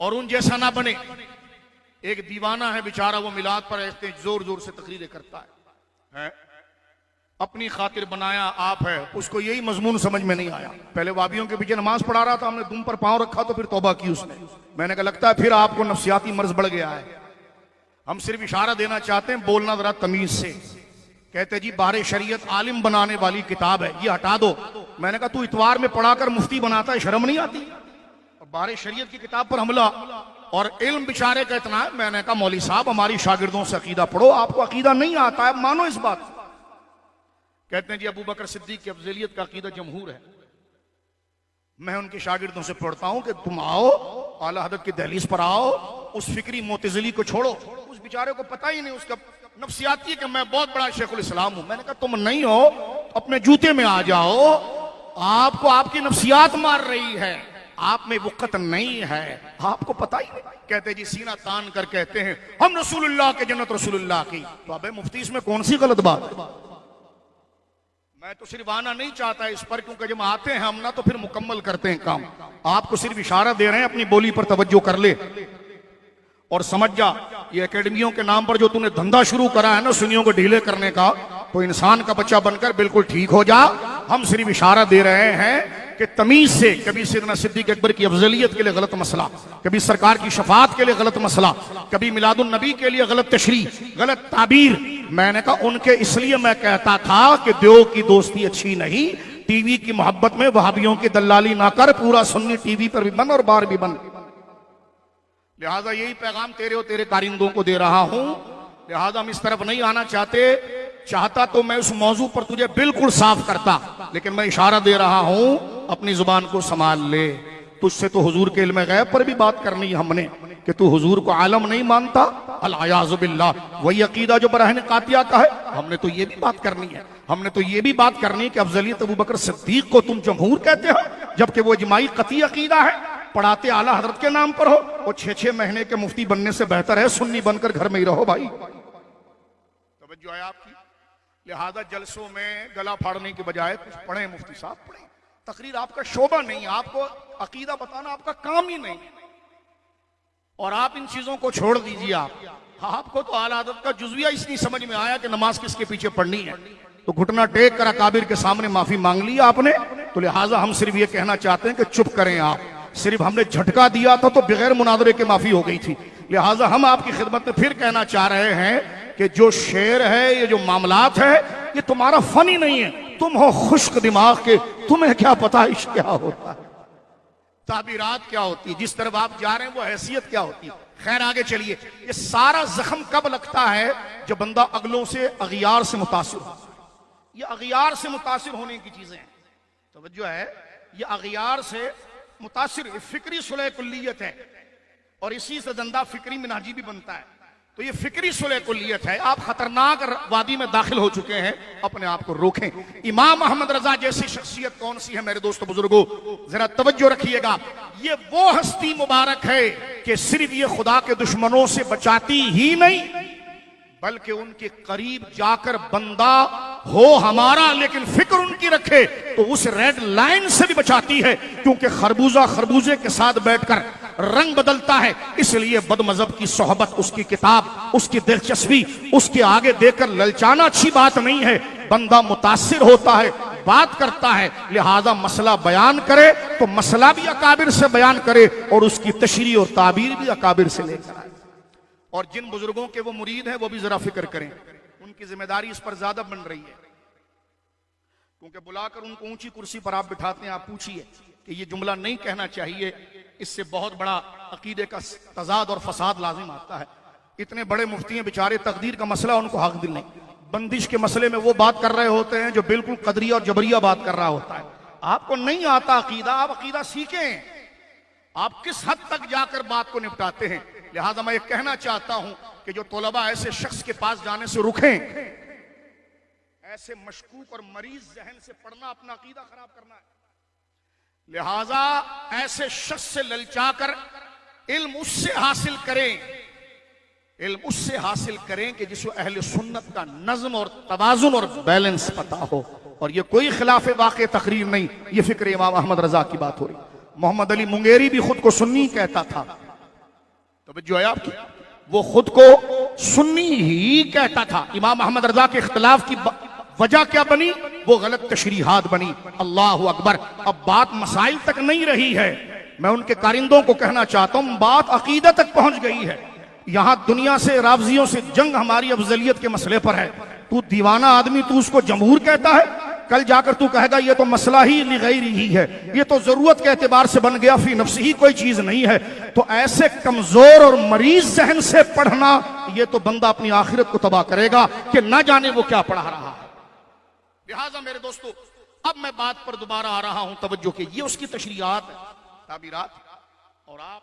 और उन जैसा ना बने। एक दीवाना है बेचारा, वो मिलाद पर ऐसे जोर जोर से तकरीरें करता है? अपनी खातिर बनाया आप है, उसको यही मजमून समझ में नहीं आया। पहले वाबियों के पीछे नमाज पढ़ा रहा था, हमने दुम पर पांव रखा तो फिर तौबा की उसने। मैंने कहा लगता है फिर आपको नफ्सियाती मर्ज बढ़ गया है। हम सिर्फ इशारा देना चाहते हैं, बोलना जरा तमीज से। कहते जी बाहर शरीयत आलिम बनाने वाली किताब है, ये हटा दो। मैंने कहा तू इतवार में पढ़ाकर मुफ्ती बनाता है, शर्म नहीं आती? और बाहर शरीयत की किताब पर हमला, और इल्म बेचारे का इतना है। मैंने कहा मौली साहब हमारी शागिर्दों से अकीदा पढ़ो, आपको अकीदा नहीं आता है, मानो इस बात को। कहते हैं जी अबू बकर सिद्दीक की अफजलियत का अकीदा जमहूर है। मैं उनके शागिर्दों से पढ़ता हूं कि तुम आओ, आला हज़रत की दहलीज पर आओ, उस फिक्री मोतजिली को छोड़ो। उस बेचारे को पता ही नहीं, उसका नफ्सियाती है कि मैं बहुत बड़ा शेखुल इस्लाम हूं। मैंने कहा तुम नहीं हो तो अपने जूते में आ जाओ, आपको आपकी नफ्सियात मार रही है, आप में वक़्त नहीं है, आपको पता ही नहीं। कहते जी सीना तान कर कहते हैं हम रसूलुल्लाह के जन्नत रसूलुल्लाह की। तो अबे मुफ्ती इसमें कौन सी गलत बात है? मैं तो सिर्फ आना नहीं चाहता इस पर, क्योंकि जब आते हैं हम ना तो फिर मुकम्मल करते हैं काम। आपको सिर्फ इशारा दे रहे हैं, अपनी बोली पर तवज्जो कर ले और समझ जा, ये एकेडमियों के नाम पर जो तूने धंधा शुरू करा है ना सुन्नियों को ढीले करने का, तो इंसान का बच्चा बनकर बिल्कुल ठीक हो जा। हम सिर्फ इशारा दे रहे हैं कि तमीज से, कभी सैयदना सिद्दीक अकबर की अफजलियत के लिए गलत मसला, कभी सरकार की शफात के लिए गलत मसला, कभी मिलादुन नबी के लिए गलत तशरीह, गलत ताबीर। मैंने कहा उनके इसलिए मैं कहता था कि देव की दोस्ती अच्छी नहीं, टीवी की मोहब्बत में वहाबियों की दलाली ना कर, पूरा सुन्नी टीवी पर भी बन और बाहर भी बन। लिहाजा यही पैगाम तेरे और तेरे कारिंदों को दे रहा हूं। लिहाजा हम इस तरफ नहीं आना चाहता तो मैं उस मौजू पर तुझे बिल्कुल साफ करता, लेकिन मैं इशारा दे रहा हूं अपनी जुबान को संभाल ले। तुझसे तो हुजूर के इल्म गैब पर भी बात करनी है हमने कि तू हुजूर को आलम नहीं मानता, अल-अयाज़ु बिल्लाह। वही अकीदा जो बराहन कातिया का है, हमने तो ये भी बात करनी है। हमने तो ये भी बात करनी है कि अफजलियत अबू बकर सिद्दीक को तुम जमहूर कहते हो, जबकि वो इजमाई कती अकीदा है। पढ़ाते आला हजरत के नाम पर हो, और 6-6 महीने के मुफ्ती बनने से बेहतर है सुन्नी बनकर घर में ही रहो भाई। तवज्जो है आपकी? लिहाजा जलसों में गला फाड़ने के बजाय कुछ पढ़े मुफ्ती साहब, पढ़े। तकरीर आपका शोबा नहीं, आपको अकीदा बताना आपका काम ही नहीं, और आप इन चीजों को छोड़ दीजिए। आपको तो आला हज़रत का जुज़विया इसलिए समझ में आया कि नमाज किसके पीछे पढ़नी है, तो घुटना टेक कर अकाबिर के सामने माफी मांग ली आपने। तो लिहाजा हम सिर्फ ये कहना चाहते हैं कि चुप करें आप। सिर्फ हमने झटका दिया था तो बगैर मुनादरे के माफी हो गई थी। लिहाजा हम आपकी खिदमत में फिर कहना चाह रहे हैं कि जो शेर है, ये जो मामलात है, ये तुम्हारा फन ही नहीं है। तुम हो खुश्क दिमाग के, तुम्हें क्या पता इश्क क्या होता है, ताबीरात क्या होती है, जिस तरफ आप जा रहे हैं वो हैसियत क्या होती है। खैर आगे चलिए। ये सारा जख्म कब लगता है? जब बंदा अगलों से अगियार से मुतासिर हो। ये अगियार से मुतासिर होने की चीजें हैं, तवज्जो है। ये अगियार से मुतासिर फिक्री सुलह कुल्लियत है, और इसी से धंधा फिक्री मिनाजी भी बनता है। तो ये फिक्री सुलह कुल्लियत है। आप खतरनाक वादी में दाखिल हो चुके हैं, अपने आप को रोकें। इमाम अहमद रजा जैसी शख्सियत कौन सी है मेरे दोस्तों बुजुर्गों, जरा तवज्जो रखिएगा। ये वो हस्ती मुबारक है कि सिर्फ ये खुदा के दुश्मनों से बचाती ही नहीं, बल्कि उनके करीब जाकर बंदा हो हमारा लेकिन फिक्र उनकी रखे तो उस रेड लाइन से भी बचाती है। क्योंकि खरबूजा खरबूजे के साथ बैठकर रंग बदलता है, इसलिए बदमजहब की सोहबत, उसकी किताब, उसकी दिलचस्पी उसके आगे देकर ललचाना अच्छी बात नहीं है। बंदा मुतासिर होता है, बात करता है, लिहाजा मसला बयान करे तो मसला भी अकाबिर से बयान करे और उसकी तशरीह और ताबीर भी अकाबिर से लेकर आए। और जिन बुजुर्गों के वो मुरीद हैं वो भी जरा फिक्र करें, उनकी जिम्मेदारी इस पर ज्यादा बन रही है। क्योंकि बुलाकर उनको ऊंची कुर्सी पर आप बिठाते हैं, आप पूछिए कि ये जुमला नहीं कहना चाहिए, इससे बहुत बड़ा अकीदे का तजाद और फसाद लाजिम आता है। इतने बड़े मुफ्ती हैं बेचारे, तकदीर का मसला उनको हक दिल नहीं, बंदिश के मसले में वो बात कर रहे होते हैं जो बिल्कुल कदरिया और जबरिया बात कर रहा होता है। आपको नहीं आता अकीदा, आप अकीदा सीखें, आप किस हद तक जाकर बात को निपटाते हैं। लिहाजा मैं ये कहना चाहता हूं कि जो तोलबा ऐसे शख्स के पास जाने से रुकें, ऐसे मशकूक और मरीज जहन से पढ़ना अपना अकीदा खराब करना है। लिहाजा ऐसे शख्स से ललचाकर इल्म उससे हासिल करें, इल्म उससे हासिल करें कि जिसको अहले सुन्नत का नज़्म और तवाज़ुन और बैलेंस पता हो। और ये कोई खिलाफ वाक़े तकरीर नहीं, ये फिक्र इमाम अहमद रजा की बात हो रही। मोहम्मद अली मुंगेरी भी खुद को सुन्नी कहता था, तवज्जो है आपकी। वो खुद को सुन्नी ही कहता था। इमाम अहमद रजा के इख्तिलाफ की वजह क्या बनी? वो गलत तशरीहात बनी। अल्लाह अकबर। अब बात मसाइल तक नहीं रही है, मैं उनके कारिंदों को कहना चाहता हूं, बात अकीदत तक पहुंच गई है। यहां दुनिया से रावजियों से जंग हमारी अफजलियत के मसले पर है। तू दीवाना आदमी, तू उसको जमहूर कहता है, कल जाकर तू कहेगा ये तो मसला ही लिगैरी ही है, ये तो जरूरत के एतबार से बन गया, फी नफ्स ही कोई चीज नहीं है। तो ऐसे कमजोर और मरीज जहन से पढ़ना, ये तो बंदा अपनी आखिरत को तबाह करेगा कि न जाने वो क्या पढ़ा रहा है। लिहाजा मेरे दोस्तों, अब मैं बात पर दोबारा आ रहा हूं, तवज्जो के, ये उसकी तशरीहात है, ताबीरात, और आप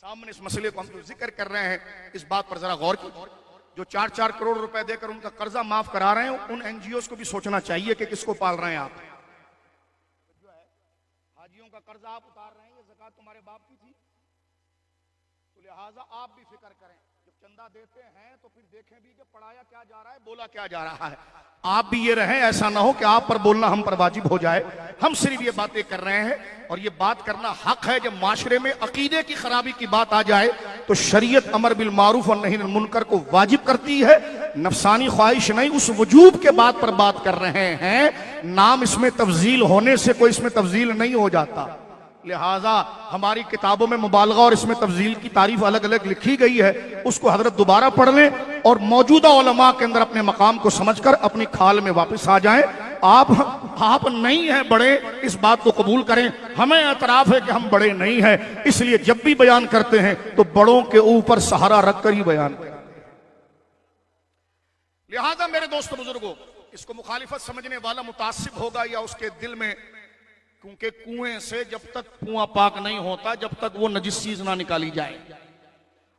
सामने इस मसले को हम जो जिक्र कर रहे हैं, इस बात पर जरा गौर कीजिए। जो 4-4 करोड़ रुपए देकर उनका कर्जा माफ करा रहे हैं, उन एनजीओ को भी सोचना चाहिए कि किसको पाल रहे हैं आप। जो है हाजियों का कर्जा आप उतार रहे हैं, ये ज़कात तुम्हारे बाप की थी, तो लिहाजा आप भी फिक्र करें। जब चंदा देते हैं तो फिर देखें भी कि पढ़ाया क्या जा रहा है, बोला क्या जा रहा है। आप भी ये रहें, ऐसा ना हो कि आप पर बोलना हम पर वाजिब हो जाए। हम सिर्फ ये बातें कर रहे हैं, और ये बात करना हक है। जब माशरे में अकीदे की खराबी की बात आ जाए तो शरीयत अमर बिल मारूफ और नही अनिल मुनकर को वाजिब करती है। नफसानी ख्वाहिश नहीं, उस वजूब के बात पर बात कर रहे हैं। नाम इसमें तफजील होने से कोई इसमें तफजील नहीं हो जाता। लिहाजा हमारी किताबों में मुबालगा और इसमें तफजील की तारीफ अलग अलग लिखी गई है, उसको हजरत दोबारा पढ़ लें और मौजूदा उलमा के अंदर अपने मकाम को समझकर अपनी खाल में वापस आ जाएं। आप नहीं हैं बड़े, इस बात को कबूल करें। हमें एतराफ है कि हम बड़े नहीं हैं, इसलिए जब भी बयान करते हैं तो बड़ों के ऊपर सहारा रखकर ही बयान करें। लिहाजा मेरे दोस्त बुजुर्गों, इसको मुखालिफत समझने वाला मुतासिब होगा या उसके दिल में, क्योंकि कुएं से जब तक कुआं पाक नहीं होता, जब तक वो नजिस चीज ना निकाली जाए,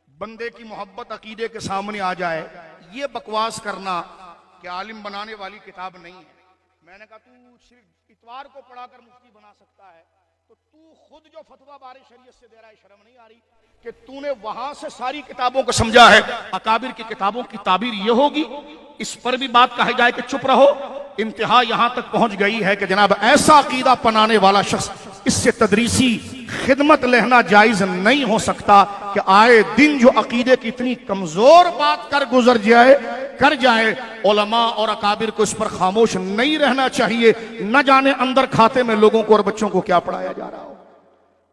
बंदे की मोहब्बत अकीदे के सामने आ जाए, ये बकवास करना कि आलिम बनाने वाली किताब नहीं है। मैंने कहा तू सिर्फ इतवार को पढ़ाकर मुफ्ती बना सकता है, तो तू खुद जो फतवा बारे शरीयत से दे रहा है, शर्म नहीं आ रही कि तूने वहां से सारी किताबों को समझा है? अकाबिर की किताबों की ताबीर ये होगी, इस पर भी बात कही जाए कि चुप रहो। इंतहा यहां तक पहुंच गई है कि जनाब ऐसा अकीदा पनाने वाला शख्स, इससे तदरीसी खिदमत लेना जायज नहीं हो सकता कि आए दिन जो अकीदे की इतनी कमजोर बात कर गुजर जाए, कर जाए। उलमा और अकाबिर को इस पर खामोश नहीं रहना चाहिए। न जाने अंदर खाते में लोगों को और बच्चों को क्या पढ़ाया जा रहा हो।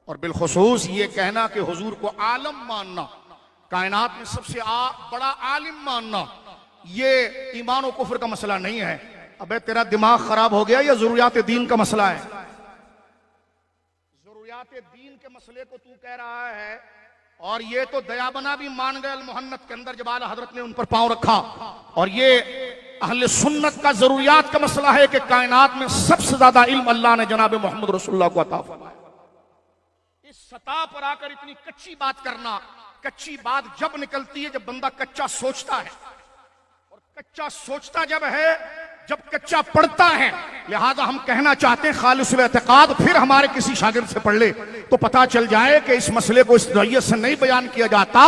और बिलखुसूस ये कहना कि हुजूर को आलम मानना, कायनात में सबसे बड़ा आलिम मानना, ये ईमान और कुफ्र का मसला नहीं है। अबे तेरा दिमाग खराब हो गया, या जरूरियात दीन का मसला है? जरूरियात दीन के मसले को तू कह रहा है, और ये तो दयाबना भी मान गए मुहन्नत के अंदर जब आला हजरत ने उन पर पांव रखा। और ये अहले सुन्नत का जरूरियात का मसला है कि कायनात में सबसे ज्यादा इल्म अल्लाह ने जनाब मोहम्मद रसूलुल्लाह को अता फरमाया। इस सतह पर आकर इतनी कच्ची बात करना, कच्ची बात जब निकलती है जब बंदा कच्चा सोचता है, और कच्चा सोचता जब है जब कच्चा पढ़ता है। लिहाजा हम कहना चाहते हैं खालिसुल एतकाद फिर हमारे किसी शागिर्द से पढ़ ले तो पता चल जाए कि इस मसले को इस नौइयत से नहीं बयान किया जाता।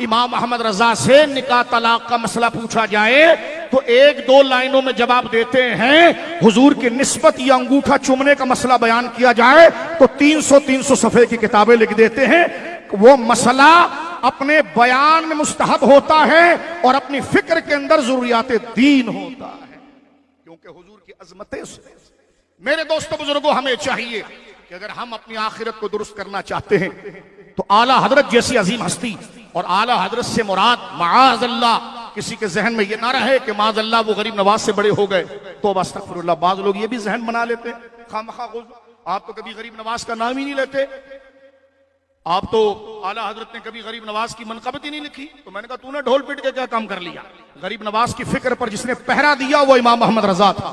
इमाम अहमद रजा से निकाह तलाक का मसला पूछा जाए तो 1-2 लाइनों में जवाब देते हैं। हुजूर की निस्बत या अंगूठा चूमने का मसला बयान किया जाए तो 300 सफ़े की किताबें लिख देते हैं। वो मसला अपने बयान में मुस्तहब होता है और अपनी फिक्र के अंदर जरूरियात दीन होता है, क्योंकि हुजूर की अजमतें से। मेरे दोस्तों बुजुर्गों, हमें चाहिए कि अगर हम अपनी आखिरत को दुरुस्त करना चाहते हैं तो आला हजरत जैसी अजीम हस्ती, और आला हजरत से मुराद माअज़ल्लाह किसी के जहन में ये ना रहे कि माअज़ल्लाह वो गरीब नवाज से बड़े हो गए तो बस अस्तगफिरुल्लाह। बाज लोग ये भी जहन बना लेते हैं खामखा। आप तो कभी गरीब नवाज का नाम ही नहीं लेते, आप तो आला हजरत ने कभी गरीब नवाज की मनकबत ही नहीं लिखी। तो मैंने कहा तूने ढोल पीट के क्या काम कर लिया? गरीब नवाज की फिक्र पर जिसने पहरा दिया वो इमाम अहमद रजा था।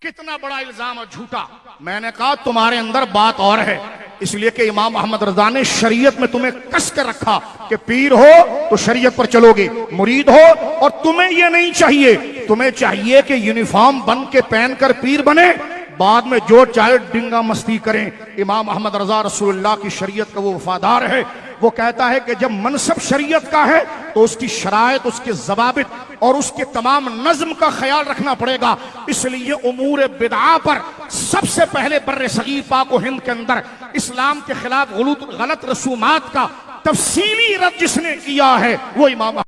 कितना बड़ा इल्जाम और झूठा। मैंने कहा तुम्हारे अंदर बात और है, इसलिए कि इमाम अहमद रजा ने शरीयत में तुम्हें कस कर रखा कि पीर हो तो शरीयत पर चलोगे, मुरीद हो और तुम्हें यह नहीं चाहिए, तुम्हें चाहिए कि यूनिफॉर्म बन के पहनकर पीर बने, बाद में जो चाहे डिंगा मस्ती करें। इमाम अहमद रजा रसूलुल्लाह की शरीयत का वो वफादार है। वो कहता है कि जब मनसब शरीयत का है तो उसकी शरायत, उसके जवाबित और उसके तमाम नज्म का ख्याल रखना पड़ेगा। इसलिए उमूर बिदआ पर सबसे पहले बर्रे सगीर पाक व हिंद के अंदर इस्लाम के खिलाफ गलत रसूमात का तफसीली रद्द जिसने किया है वो इमाम